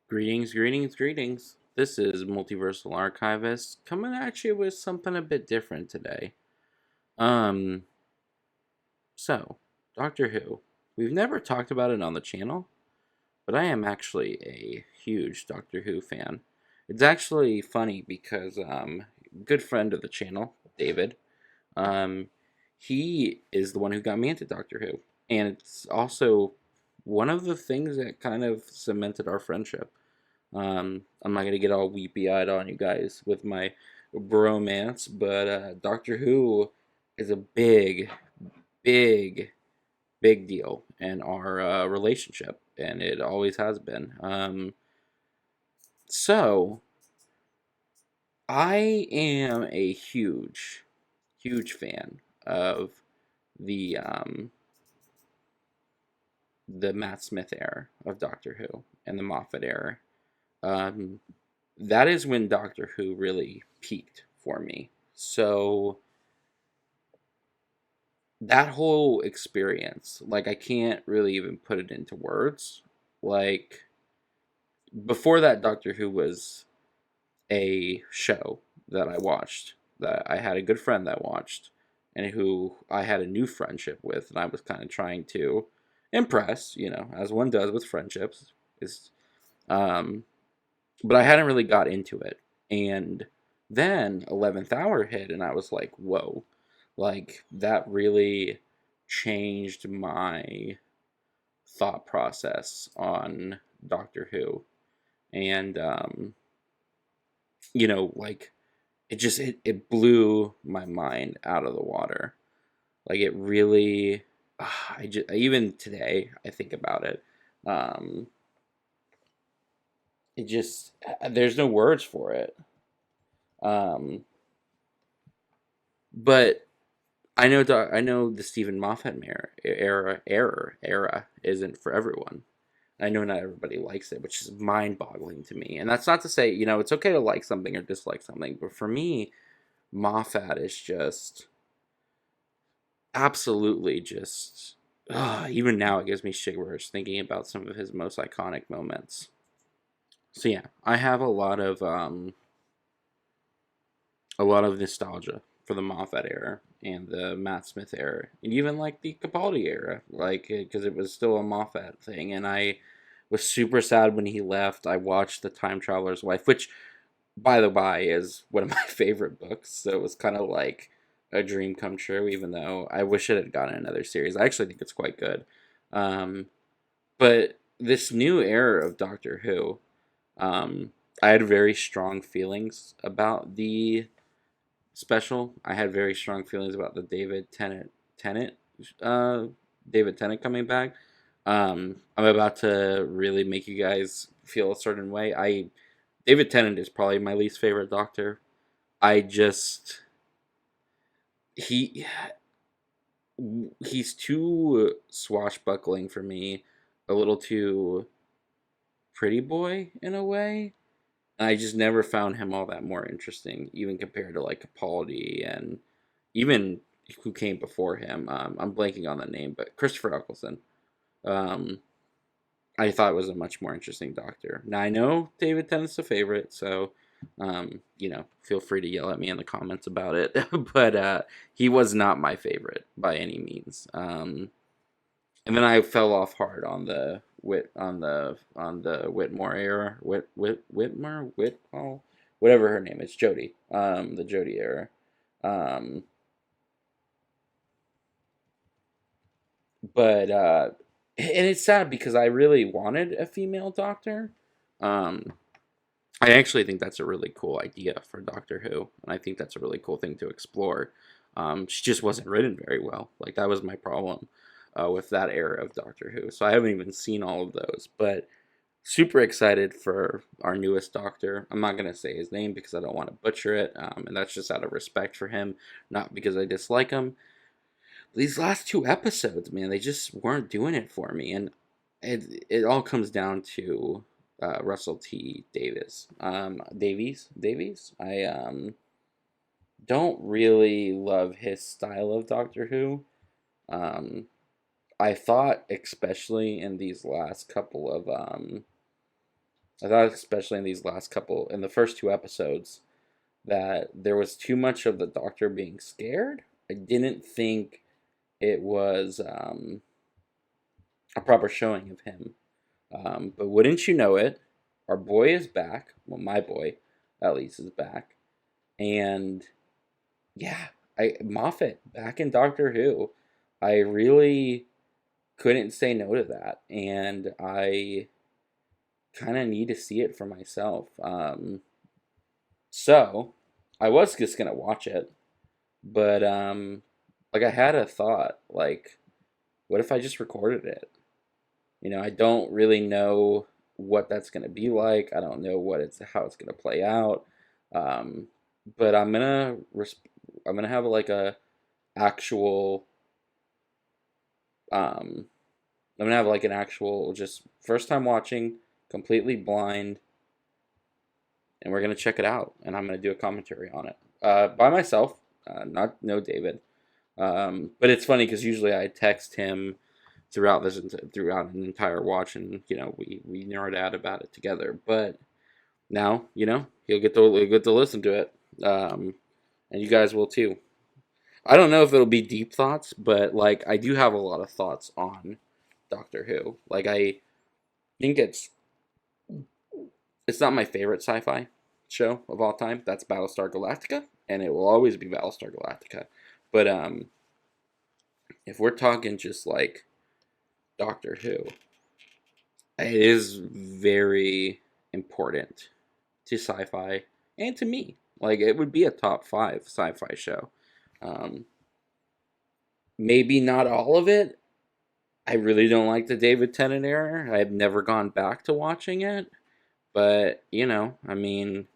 Greetings, greetings, greetings. This is Multiversal Archivist coming at you with something a bit different today. Um, so, Doctor Who. We've never talked about it on the channel, but I am actually a huge Doctor Who fan. It's actually funny because good friend of the channel, David, um, he is the one who got me into Doctor Who, and it's also one of the things that kind of cemented our friendship. I'm not gonna get all weepy eyed on you guys with my bromance, but Doctor Who is a big, big deal in our relationship, and it always has been. So I am a huge fan of the um, the Matt Smith era of Doctor Who and the Moffat era. Um, that is when Doctor Who really peaked for me. So that whole experience, like I can't really even put it into words. Like before that, Doctor Who was a show that I watched, that I had a good friend that watched, and who I had a new friendship with, and I was kind of trying to impress, as one does with friendships. Is um, but I hadn't really got into it. And then 11th Hour hit, and I was like, whoa, like that really changed my thought process on Doctor Who. And, like it blew my mind out of the water. Like it really, even today, I think about it. Um, it just, there's no words for it. Um, But I know the Stephen Moffat era isn't for everyone. I know not everybody likes it, which is mind-boggling to me. And that's not to say, it's okay to like something or dislike something, but for me, Moffat is just absolutely just even now it gives me shivers thinking about some of his most iconic moments. So yeah, I have a lot of nostalgia for the Moffat era and the Matt Smith era, and even like the Capaldi era, like because it was still a Moffat thing. And I was super sad when he left. I watched The Time Traveler's Wife, which, by the by, is one of my favorite books. So it was kind of like a dream come true, even though I wish it had gotten another series. I actually think it's quite good. Um, but this new era of Doctor Who, um, I had very strong feelings about the special. I had very strong feelings about the Tennant, uh, David Tennant coming back. I'm about to really make you guys feel a certain way. David Tennant is probably my least favorite Doctor. I just he he's too swashbuckling for me, a little too pretty boy in a way. I just never found him all that more interesting, even compared to like Capaldi and even who came before him. I'm blanking on the name, but Christopher Eccleston. Um, I thought was a much more interesting Doctor. Now I know David Tennant's a favorite, so feel free to yell at me in the comments about it. But he was not my favorite by any means. And then I fell off hard on the Whitmore era, Whitmore, oh, whatever her name is, Jodie, the Jodie era. Um, but and it's sad because I really wanted a female Doctor. Um, I actually think that's a really cool idea for Doctor Who, and I think that's a really cool thing to explore. She just wasn't written very well. Like that was my problem with that era of Doctor Who. So I haven't even seen all of those, but super excited for our newest Doctor. I'm not gonna say his name because I don't want to butcher it, and that's just out of respect for him, not because I dislike him. These last two episodes, man, they just weren't doing it for me, and it all comes down to Russell T Davis, Davies. I don't really love his style of Doctor Who. Um, I thought, especially in these last couple of I thought, especially in these last couple, in the first two episodes, that there was too much of the Doctor being scared. I didn't think it was a proper showing of him. But wouldn't you know it, our boy is back. Well, my boy, at least, is back. And yeah, Moffat back in Doctor Who. I really couldn't say no to that, and I kind of need to see it for myself. So I was just gonna watch it, but like I had a thought, like, what if I just recorded it? I don't really know what that's gonna be like. I don't know how it's gonna play out. Um, but I'm gonna have like a actual um I'm gonna have like an actual just first time watching, completely blind, and we're gonna check it out, and I'm gonna do a commentary on it by myself, not no David. But it's funny because usually I text him throughout an entire watch, and we nerd out about it together. But now he'll get to listen to it, and you guys will too. I don't know if it'll be deep thoughts, but like I do have a lot of thoughts on Doctor Who. Like I think it's not my favorite sci-fi show of all time. That's Battlestar Galactica, and it will always be Battlestar Galactica. But if we're talking just like Doctor Who, it is very important to sci-fi and to me. Like it would be a top 5 sci-fi show. Um, Maybe not all of it. I really don't like the David Tennant era. I've never gone back to watching it, but I mean,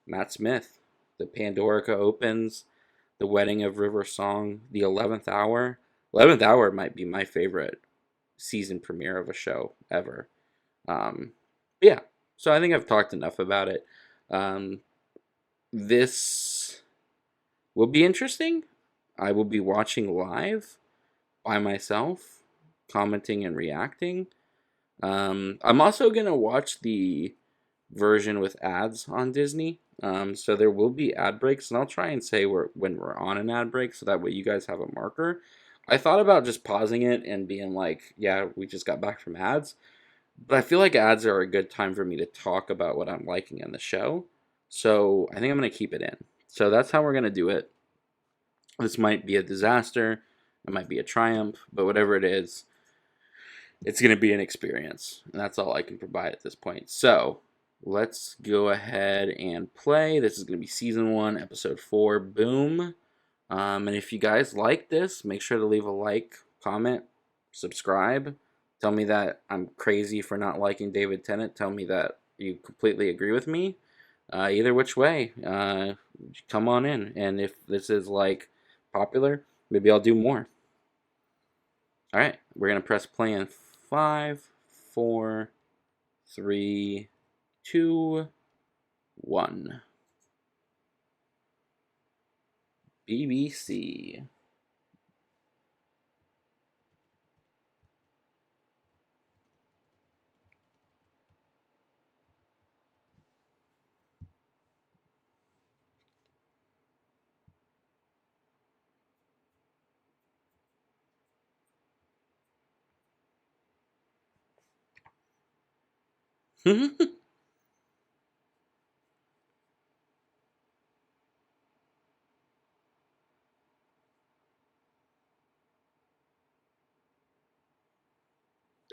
Matt Smith, the Pandorica opens, the Wedding of River Song, the 11th Hour. 11th Hour might be my favorite season premiere of a show ever. Um, yeah, so I think I've talked enough about it. Um, this will be interesting. I will be watching live by myself, commenting and reacting. I'm also gonna watch the version with ads on Disney. So there will be ad breaks, and I'll try and say when we're on an ad break, so that way you guys have a marker. I thought about just pausing it and being like, "Yeah, we just got back from ads," but I feel like ads are a good time for me to talk about what I'm liking in the show. So I think I'm gonna keep it in. So that's how we're gonna do it. This might be a disaster, it might be a triumph, but whatever it is, it's going to be an experience. And that's all I can provide at this point. So let's go ahead and play. This is going to be season 1, episode 4. Boom. And if you guys like this, make sure to leave a like, comment, subscribe. Tell me that I'm crazy for not liking David Tennant. Tell me that you completely agree with me. Either which way, come on in. And if this is like popular, maybe I'll do more. All right, we're gonna press play in 5, 4, 3, 2, 1. BBC.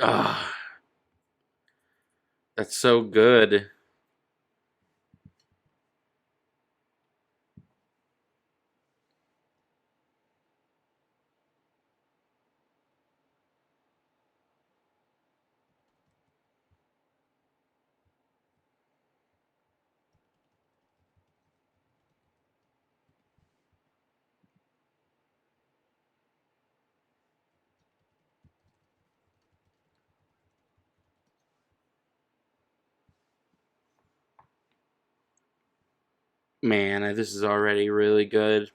Ah, that's so good. Man, this is already really good.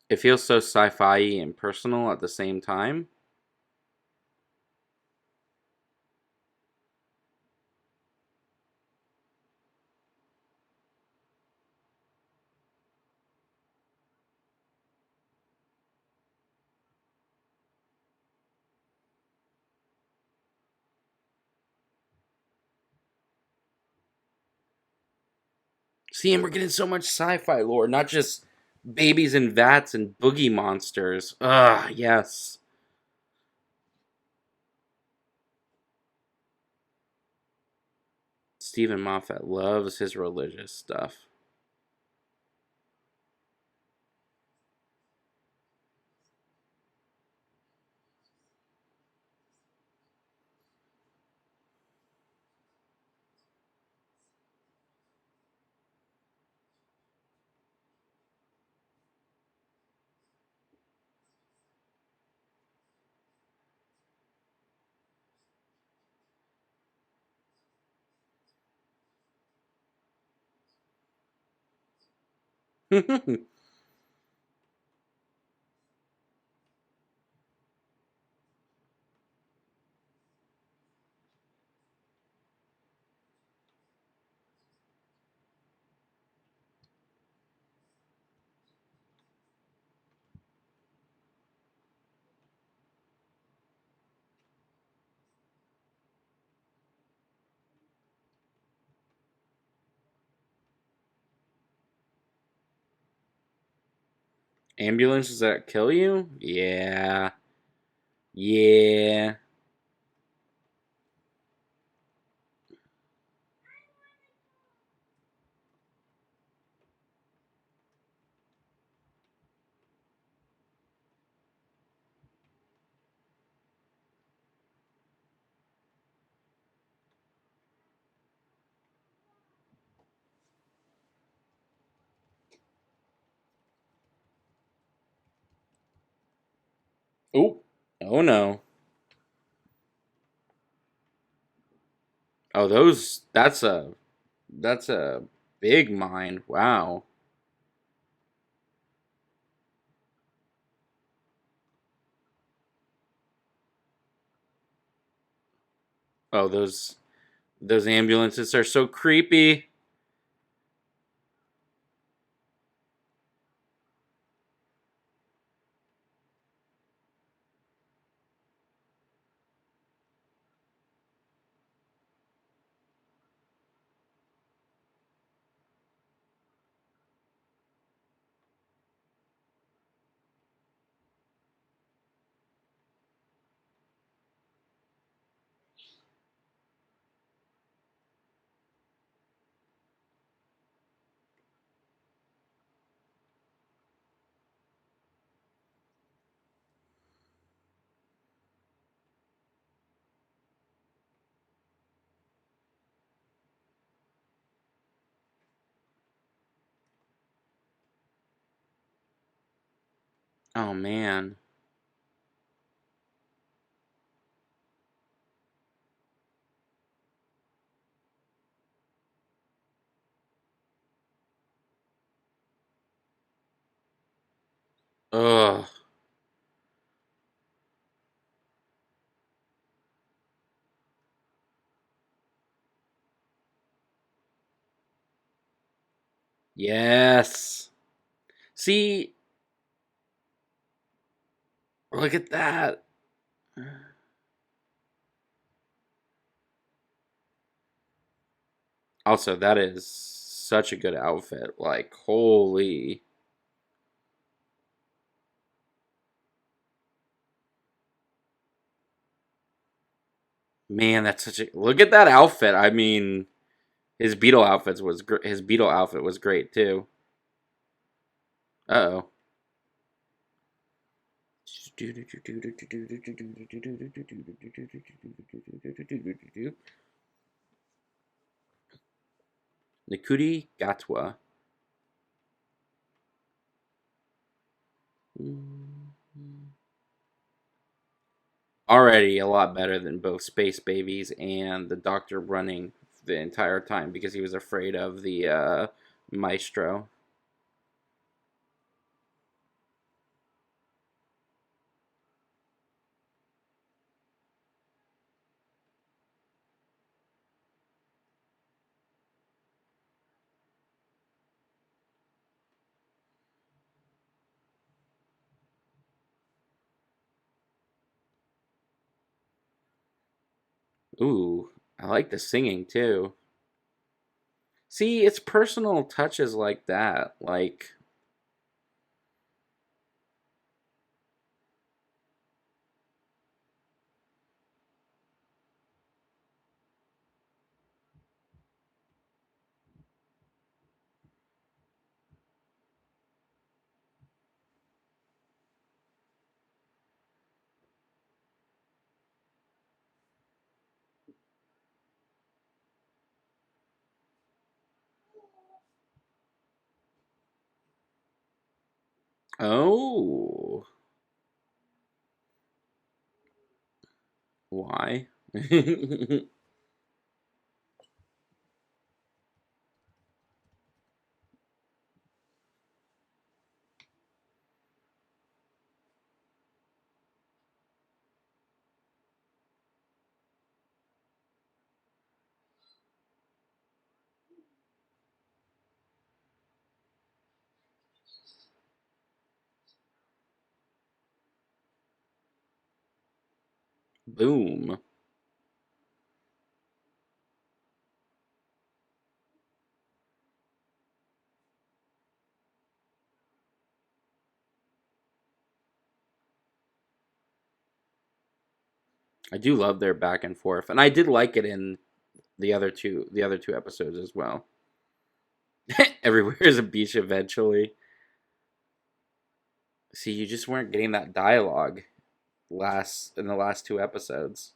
It feels so sci-fi and personal at the same time. See, and we're getting so much sci-fi lore, not just babies in vats and boogie monsters. Ah, yes. Stephen Moffat loves his religious stuff. Ambulances that kill you? Yeah. Yeah. Oh. Oh no. Oh, those. That's a big mine. Wow. Oh, those ambulances are so creepy. Oh man. Ugh. Yes. See, look at that. Also, that is such a good outfit. Like, holy man, that's such a look at that outfit. I mean, his Beetle outfit was great too. Uh oh. Nikudi Gatwa. Already a lot better than both Space Babies and the Doctor running the entire time because he was afraid of the Maestro. Ooh, I like the singing too. See, it's personal touches like that. Like, oh, why? Boom. I do love their back and forth, and I did like it in the other two episodes as well. Everywhere is a beach eventually. See, you just weren't getting that dialogue last in the last two episodes.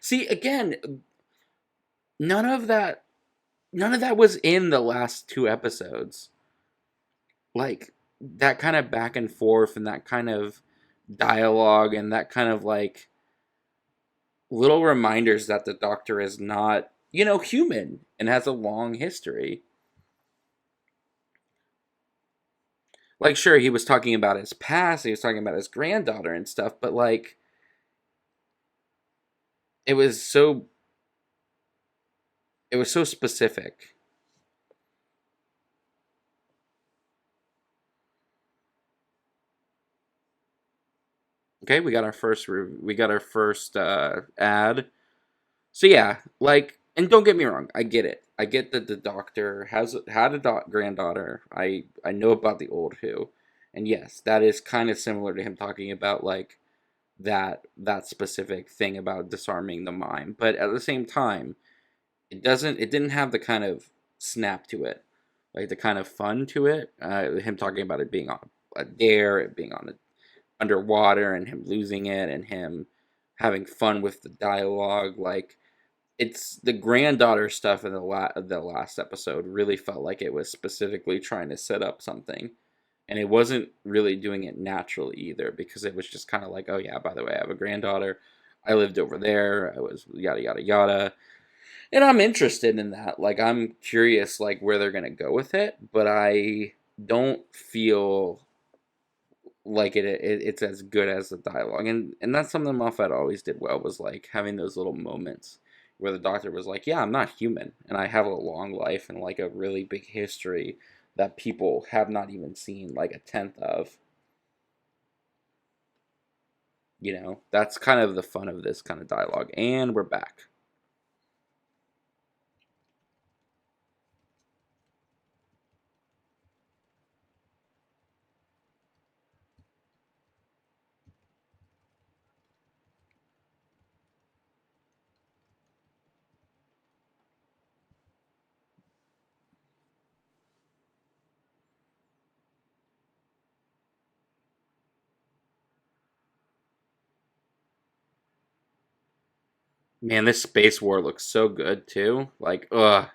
See, again, none of that none of that was in the last two episodes. Like that kind of back and forth and that kind of dialogue and that kind of like little reminders that the doctor is not, human and has a long history. Like sure, he was talking about his past, he was talking about his granddaughter and stuff, but like it was so it was so specific. Okay, we got our first ad. So yeah, like, and don't get me wrong, I get it. I get that the doctor has had a granddaughter. I know about the old Who, and yes, that is kind of similar to him talking about like that specific thing about disarming the mind. But at the same time, it didn't have the kind of snap to it, like the kind of fun to it. Him talking about it being on a dare, it being on a underwater, and him losing it, and him having fun with the dialogue, like it's the granddaughter stuff in the last episode really felt like it was specifically trying to set up something, and it wasn't really doing it naturally either because it was just kind of like, oh yeah, by the way, I have a granddaughter. I lived over there. I was yada yada yada, and I'm interested in that. Like I'm curious, like where they're gonna go with it, but I don't feel like it's as good as the dialogue, and that's something Moffat always did well, was like having those little moments where the doctor was like, yeah, I'm not human and I have a long life and like a really big history that people have not even seen like a tenth of. That's kind of the fun of this kind of dialogue, and we're back. Man, this space war looks so good too. Like, ugh.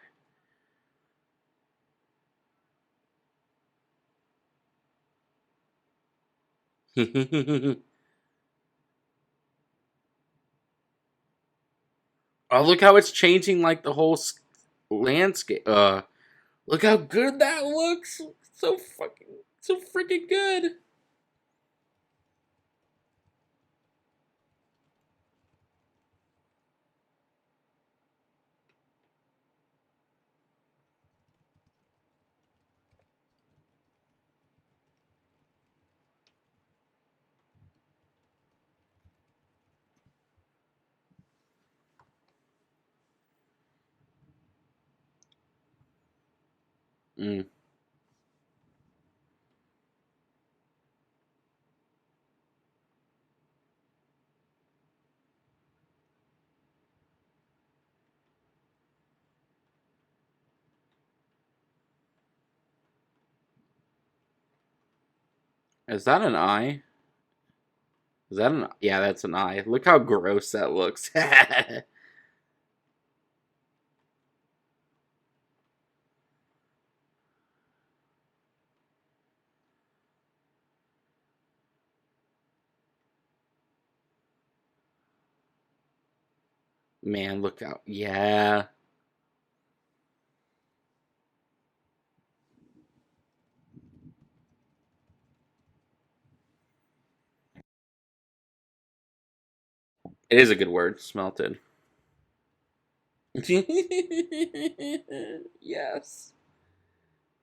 Oh, look how it's changing like the whole landscape. Look how good that looks. So freaking good. Mm. Is that an eye? Is that an? Yeah, that's an eye. Look how gross that looks. Man, look out. Yeah. It is a good word. Smelted. Yes.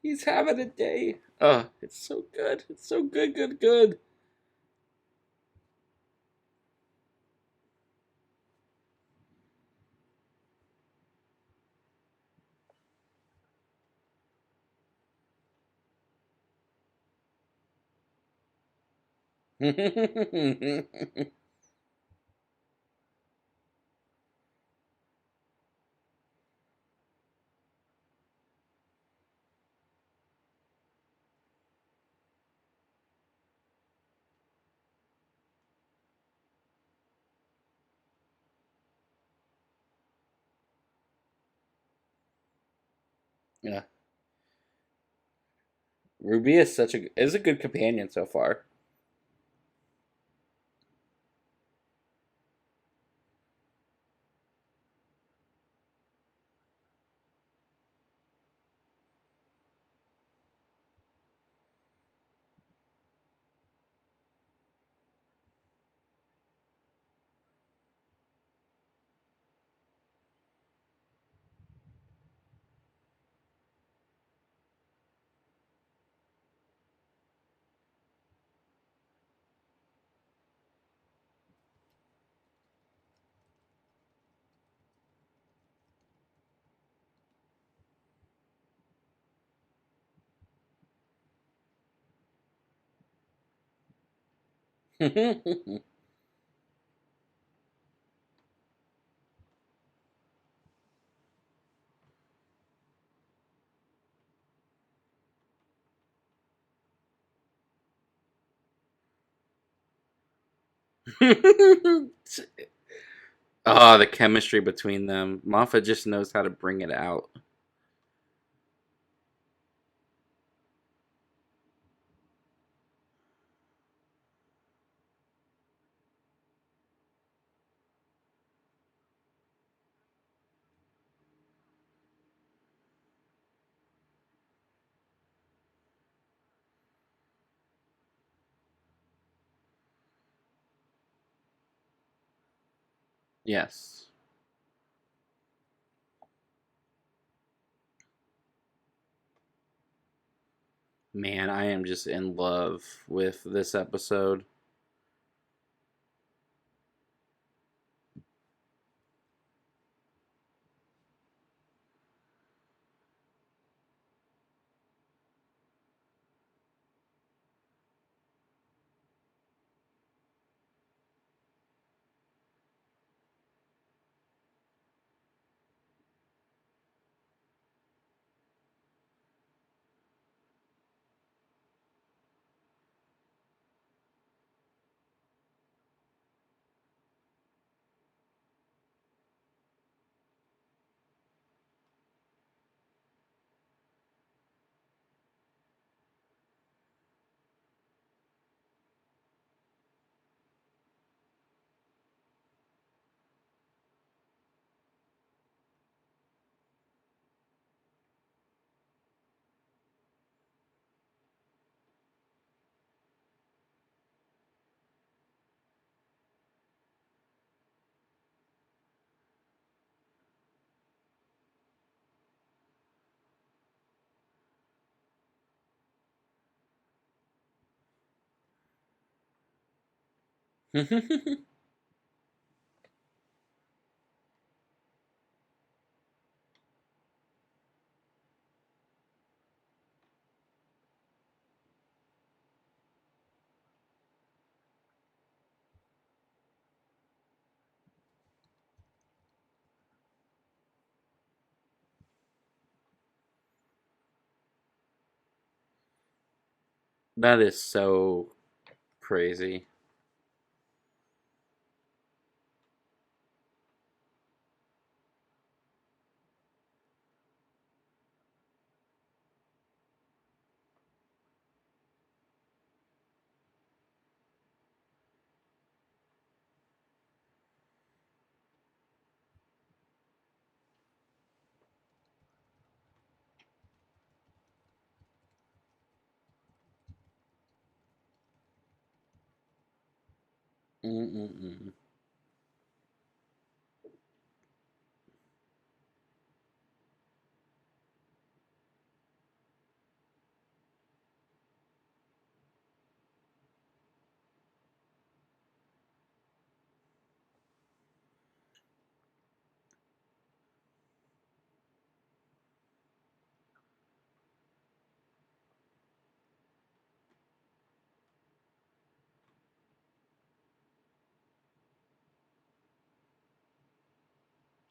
He's having a day. Oh, it's so good. It's so good, good, good. Yeah. Ruby is a good companion so far. Oh, the chemistry between them. Moffat just knows how to bring it out. Yes. Man, I am just in love with this episode. That is so crazy. Mm-mm-mm.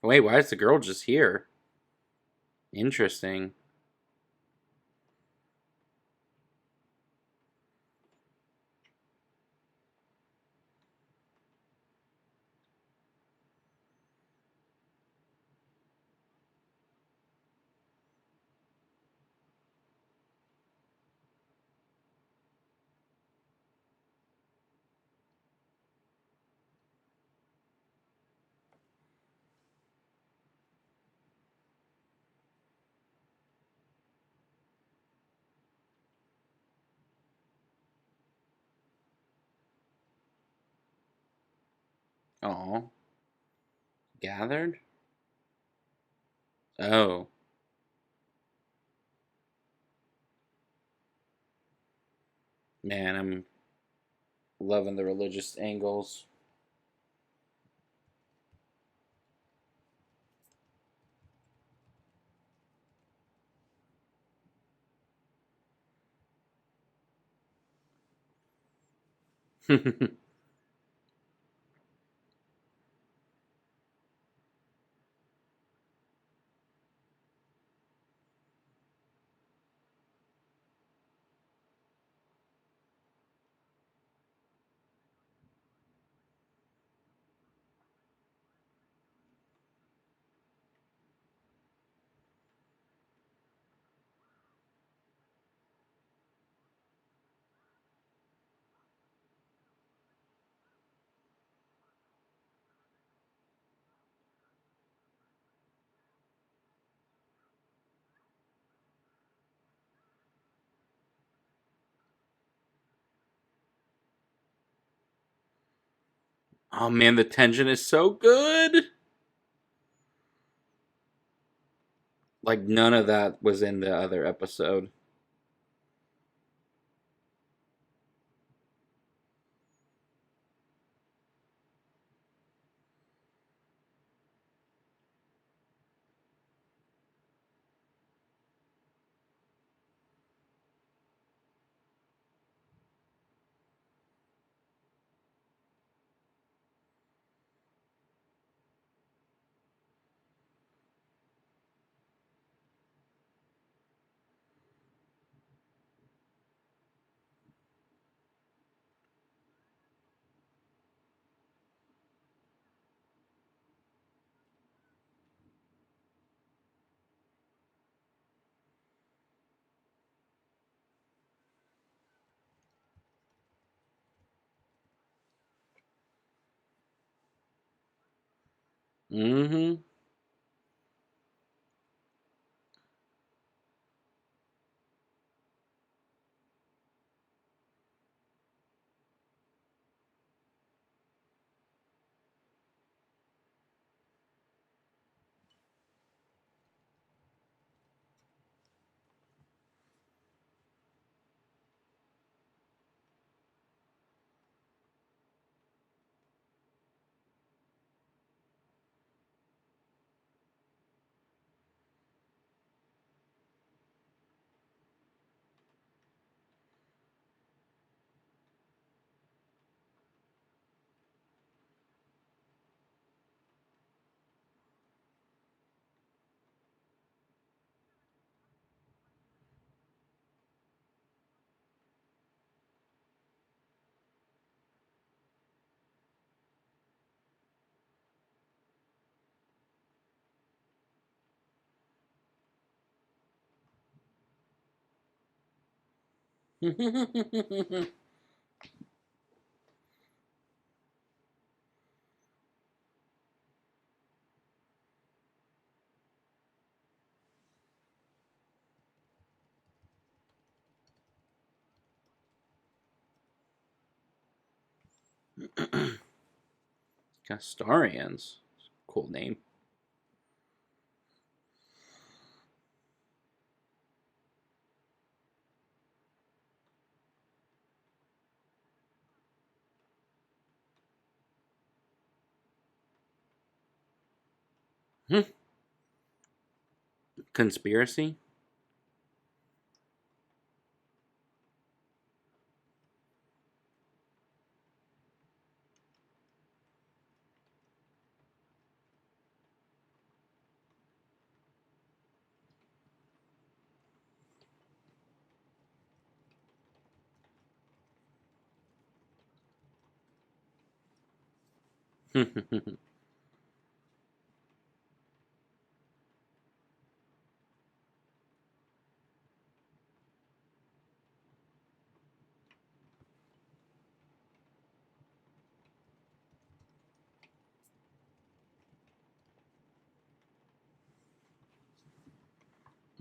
Wait, why is the girl just here? Interesting. Oh, gathered? Oh, man, I'm loving the religious angles. Oh man, the tension is so good. Like none of that was in the other episode. Mm-hmm. Castarians. Cool name. Hmm. Conspiracy?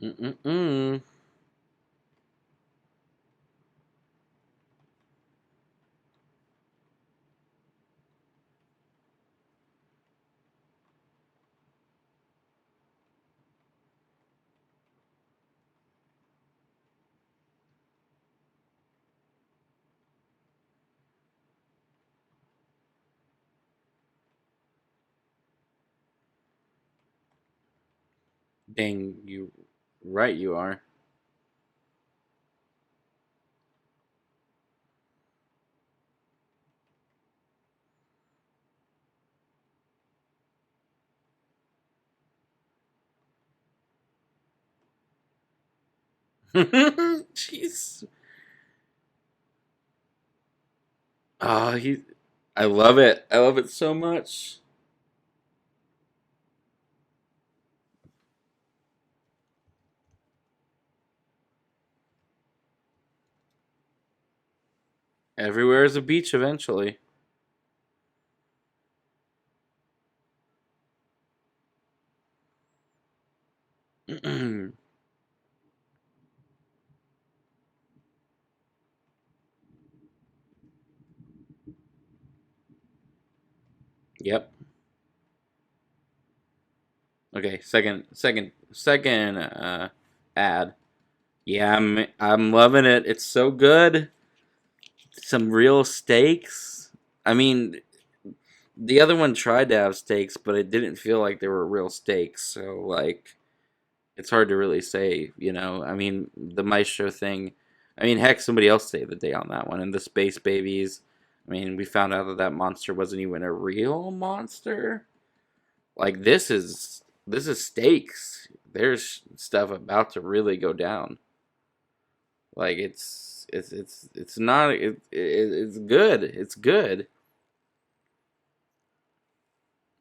Mm-mm-mm. Dang, you right you are. Jeez. Oh, he. I love it. I love it so much. Everywhere is a beach eventually. Yep. Okay. Second. Ad. Yeah, I'm loving it. It's so good. Some real stakes. I mean, the other one tried to have stakes, but it didn't feel like there were real stakes. So like, it's hard to really say. I mean, the Maestro thing. I mean, heck, somebody else saved the day on that one. And the space babies. I mean, we found out that that monster wasn't even a real monster. Like this is stakes. There's stuff about to really go down. Like it's not it's good. It's good.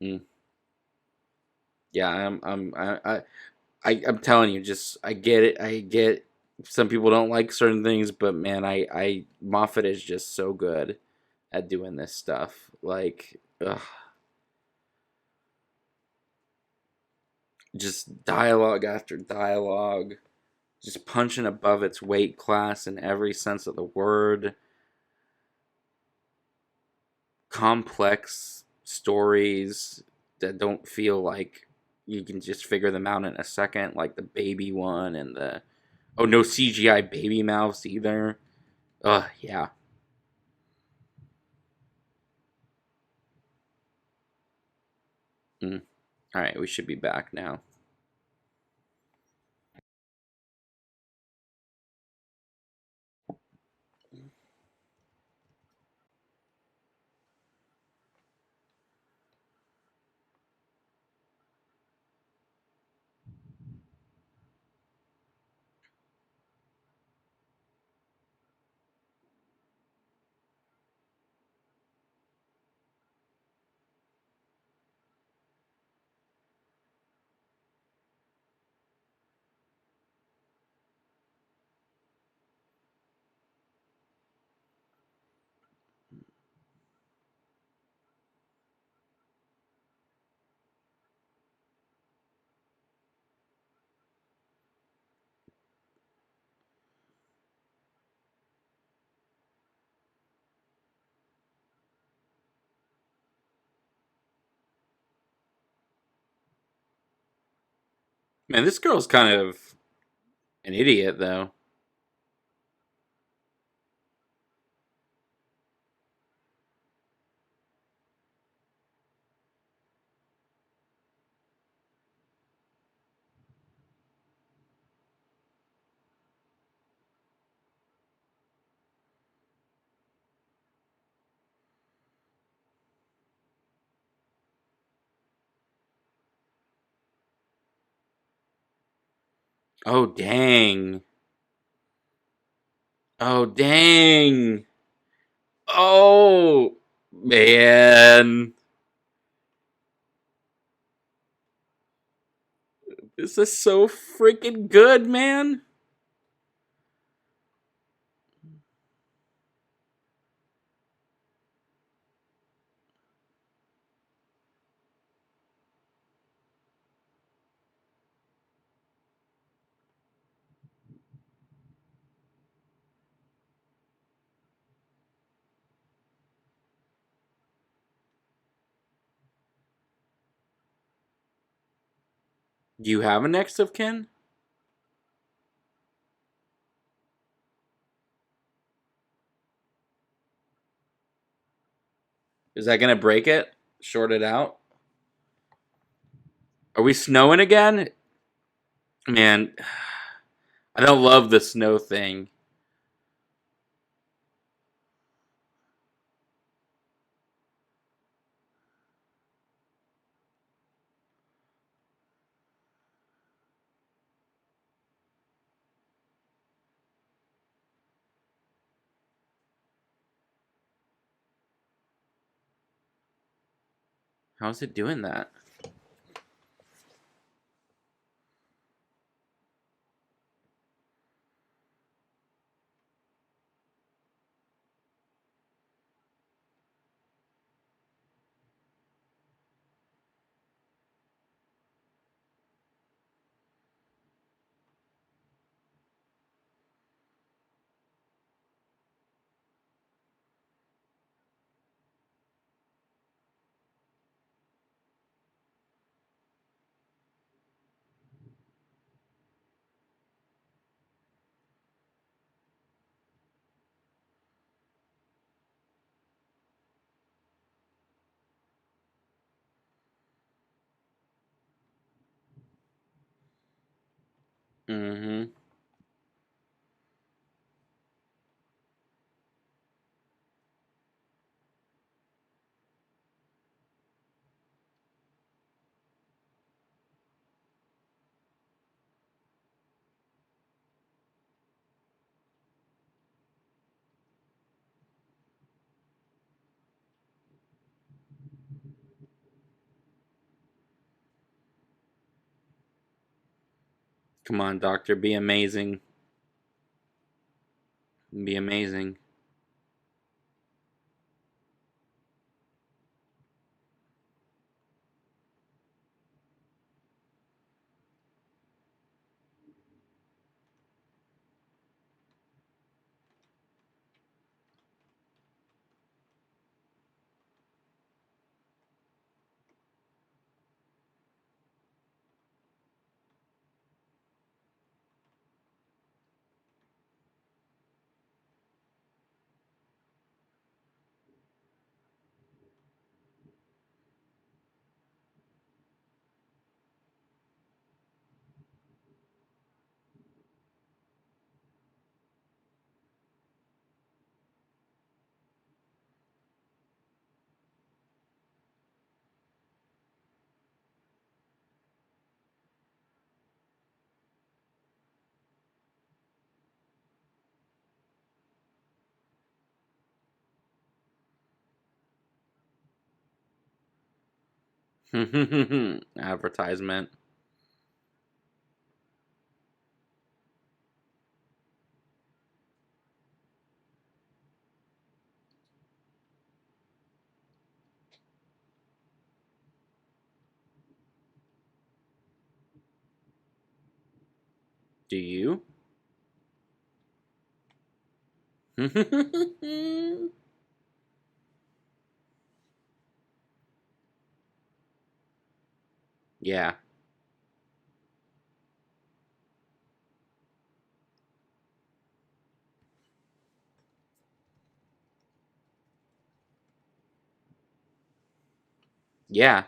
Mm. Yeah, I'm telling you, just I get it. I get some people don't like certain things, but man, I Moffat is just so good at doing this stuff. Like, just dialogue after dialogue, just punching above its weight class in every sense of the word. Complex stories that don't feel like you can just figure them out in a second, like the baby one and the no CGI baby mouths either. Yeah. Mm. All right, we should be back now. Man, this girl's kind of an idiot, though. Oh, dang. Oh, dang. Oh, man. This is so freaking good, man. Do you have a next of kin? Is that gonna break it? Short it out? Are we snowing again? Man, I don't love the snow thing. How's it doing that? Mm-hmm. Come on, Doctor, be amazing. Be amazing. Advertisement. Do you? Yeah. Yeah.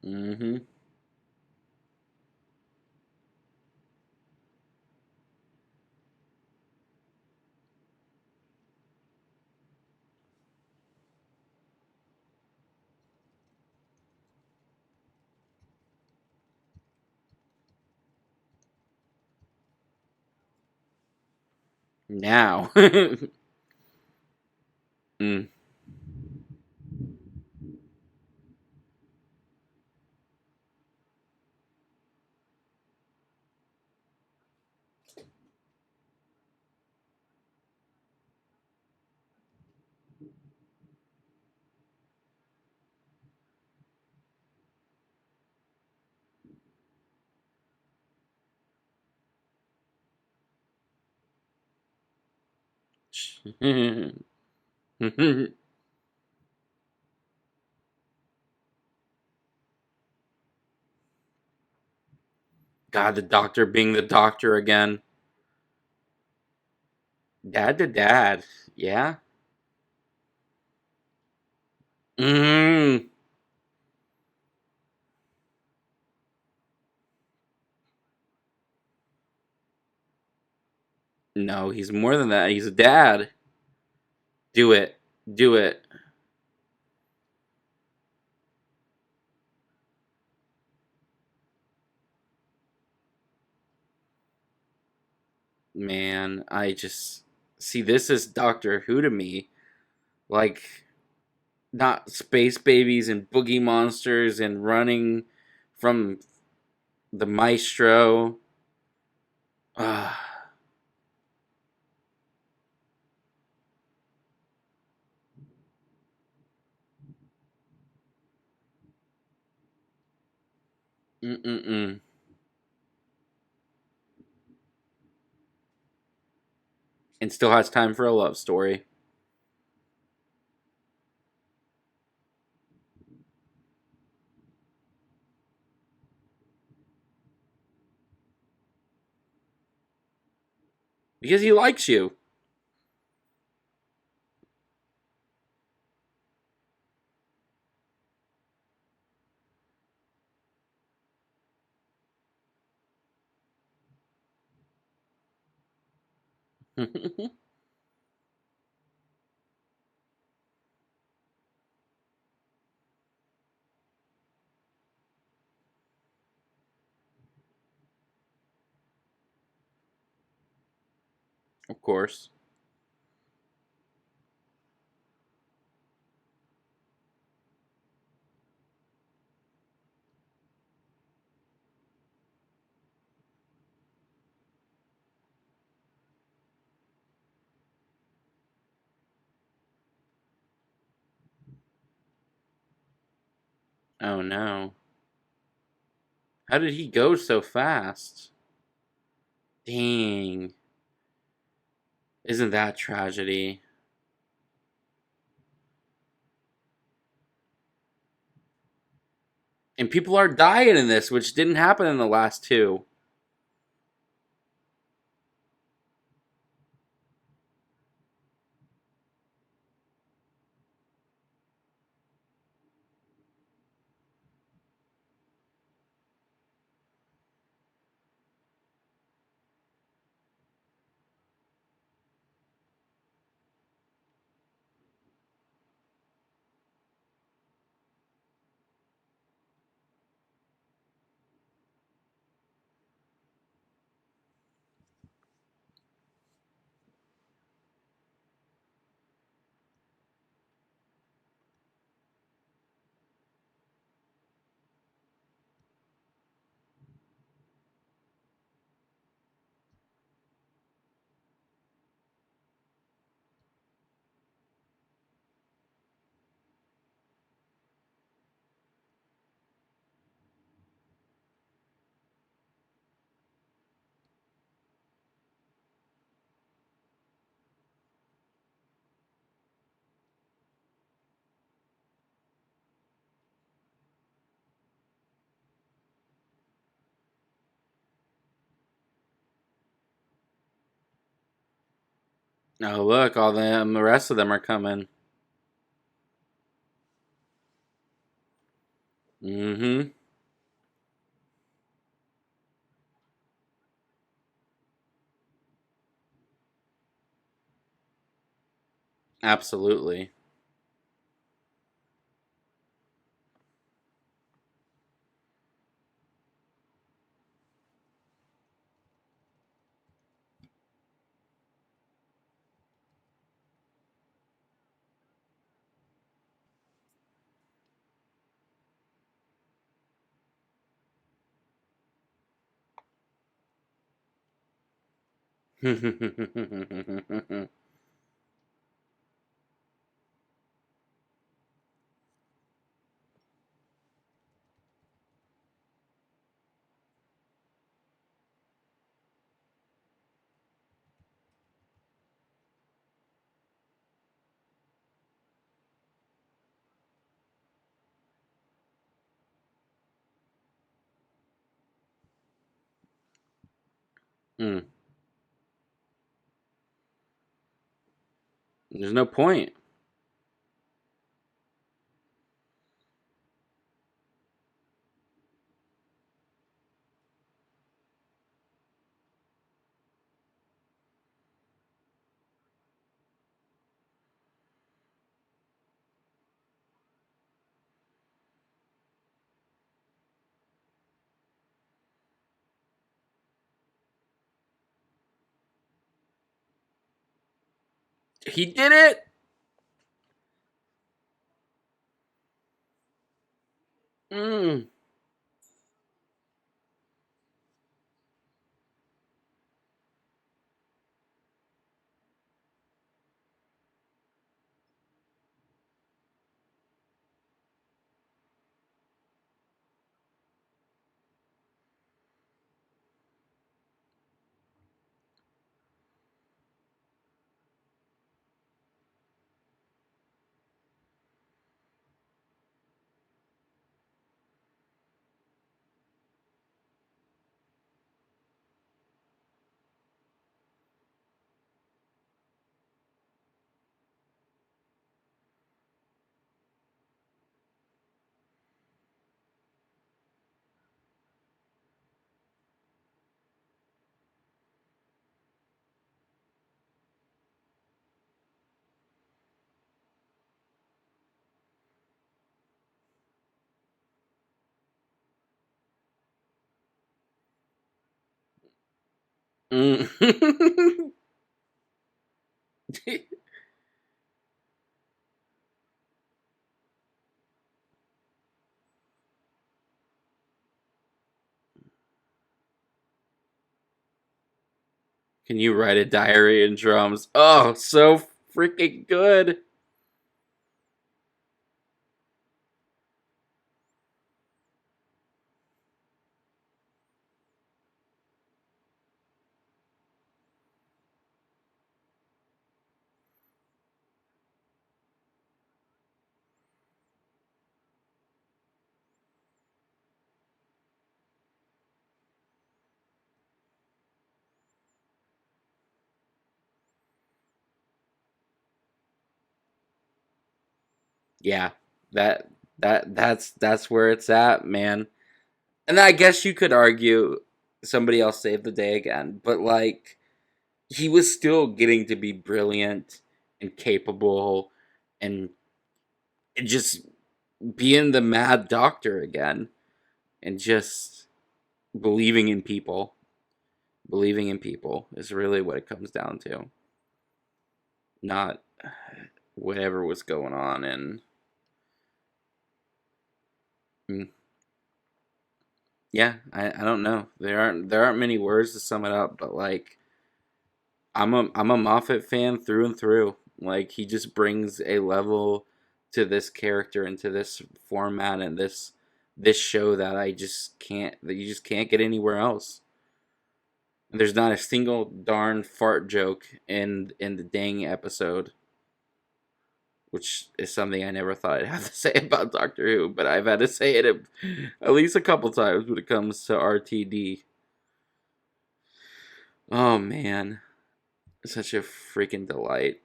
Mm-hmm. Now. Mm. God, the doctor being the doctor again. Dad to dad. Yeah. Mm. No, he's more than that. He's a dad. Do it. Do it. Man, I just see this as Doctor Who to me. Like, not space babies and boogie monsters and running from the maestro. Ah, mm-mm-mm. And still has time for a love story. Because he likes you. Of course. Oh no. How did he go so fast? Dang. Isn't that tragedy? And people are dying in this, which didn't happen in the last two. Oh, look, all them, the rest of them are coming. Mm-hmm. Absolutely. Mm. There's no point. He did it. Mm. Mm. Can you write a diary in drums? Oh, so freaking good. Yeah, that that's where it's at, man. And I guess you could argue somebody else saved the day again, but like he was still getting to be brilliant and capable and just being the mad doctor again and just believing in people. Believing in people is really what it comes down to, not whatever was going on. And mm, yeah, I don't know. There aren't many words to sum it up, but like I'm a Moffat fan through and through. Like he just brings a level to this character and to this format and this show that I just can't that you just can't get anywhere else. And there's not a single darn fart joke in the dang episode, which is something I never thought I'd have to say about Doctor Who, but I've had to say it at least a couple times when it comes to RTD. Oh man. Such a freaking delight.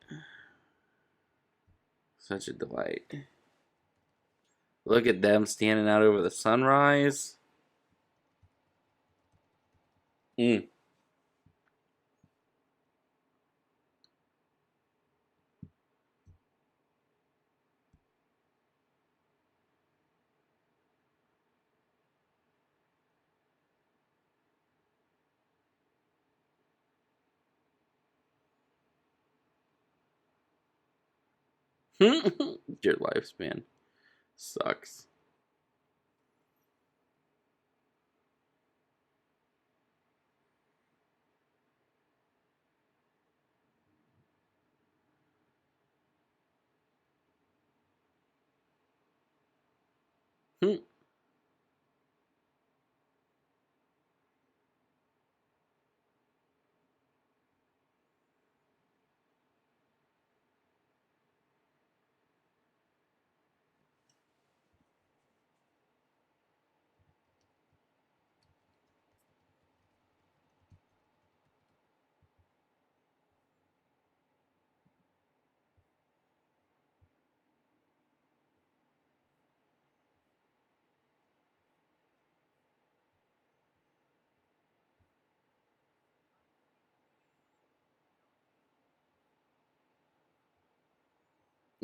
Such a delight. Look at them standing out over the sunrise. Mm. Your lifespan sucks.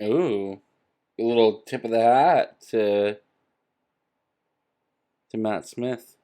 Ooh, a little tip of the hat to Matt Smith.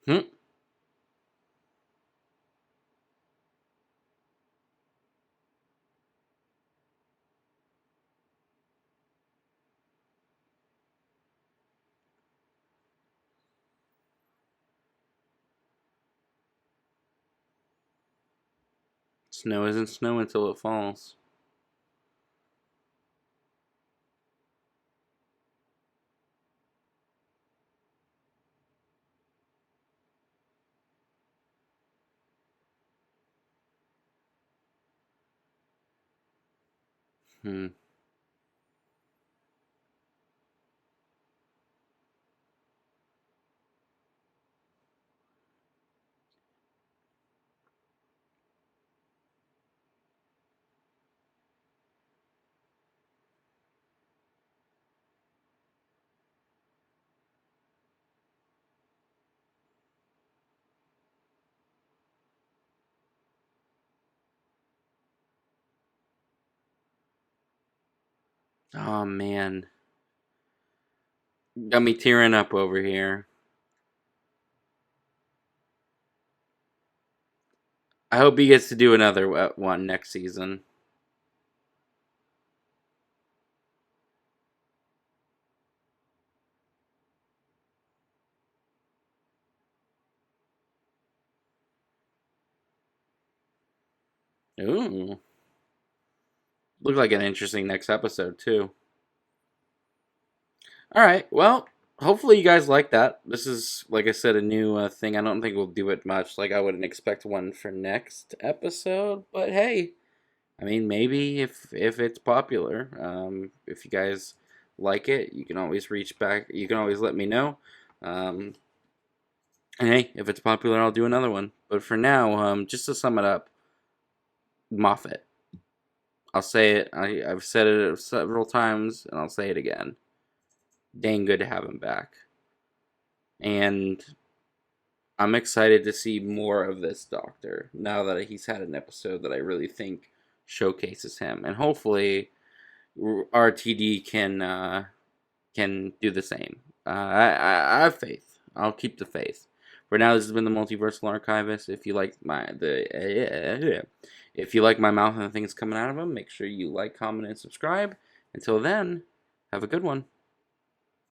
Hmm. Snow isn't snow until it falls. Hmm. Oh man, got me tearing up over here. I hope he gets to do another one next season. Ooh, look like an interesting next episode too. All right, well, hopefully you guys like that. This is, like I said, a new thing. I don't think we'll do it much. Like I wouldn't expect one for next episode, but hey, I mean, maybe if it's popular, if you guys like it, you can always reach back. You can always let me know. Um, and hey, if it's popular, I'll do another one. But for now, just to sum it up, Moffat. I'll say it. I've said it several times, and I'll say it again. Dang good to have him back, and I'm excited to see more of this Doctor now that he's had an episode that I really think showcases him, and hopefully RTD can do the same. I have faith. I'll keep the faith. For now, this has been the Multiversal Archivist. If you like my mouth and the things coming out of them, make sure you like, comment, and subscribe. Until then, have a good one.